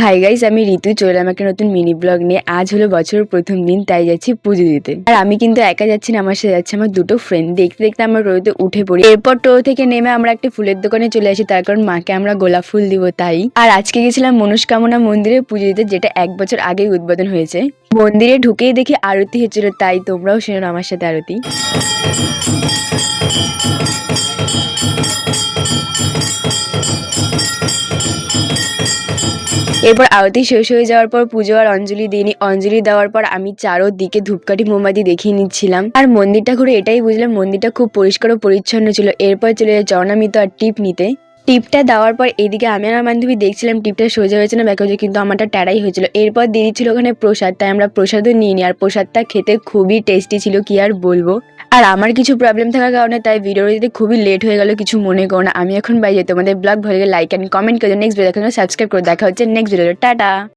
Hi guys, আমি ঋতু চলে এলাম একটা নতুন মিনি ব্লগ নিয়ে। আজ হলো বছরের প্রথম দিন, তাই যাচ্ছি পুজো দিতে। আর আমি কিন্তু একা যাচ্ছি না, আমার সাথে যাচ্ছে আমার দুটো ফ্রেন্ড। দেখতে দেখতে আমরা টোটোতে উঠে পড়ি। এরপর টোটো থেকে নেমে আমরা একটা ফুলের দোকানে চলে আসি, তার কারণ মাকে আমরা গোলাপ ফুল দিব তাই। আর আজকে গেছিলাম মনস্কামনা মন্দিরে পুজো দিতে, যেটা 1 বছর আগেই উদ্বোধন হয়েছে। মন্দিরে ঢুকেই দেখি আরতি হচ্ছিল, তাই তোমরাও শুনো আমার সাথে আরতি। এরপর আরতি শেষ হয়ে যাওয়ার পর পুজো আর অঞ্জলি দিইনি। অঞ্জলি দেওয়ার পর আমি চারোদিকে ধূপকাঠি মোমবাতি দেখিয়ে নিচ্ছিলাম। আর মন্দিরটা ঘুরে এটাই বুঝলাম, মন্দিরটা খুব পরিষ্কার ও পরিচ্ছন্ন ছিল। এরপর চলে যায় চরণামৃত আর টিপ নিতে। টিপটা দেওয়ার পর এদিকে আমি আর আমার বান্ধবী দেখছিলাম টিপটা সোজা হয়েছে না ব্যাক হয়েছে, কিন্তু আমারটা ট্যাড়াই হয়েছিল। এরপর দিদি ছিল ওখানে প্রসাদ, তাই আমরা প্রসাদও নিয়ে নিই। আর প্রসাদটা খেতে খুবই টেস্টি ছিল, কি আর বলবো। আর আমার কিছু প্রবলেম থাকার কারণে তাই ভিডিওটা দিতে খুবই লেট হয়ে গেল, কিছু মনে করো না। আমি এখন বাইরে, তোমাদের ব্লগ ভালো লাগে লাইক এন্ড কমেন্ট করে নেক্সট ভিডিও দেখার জন্য সাবস্ক্রাইব করে দেখা হচ্ছে নেক্সট ভিডিও। টাটা।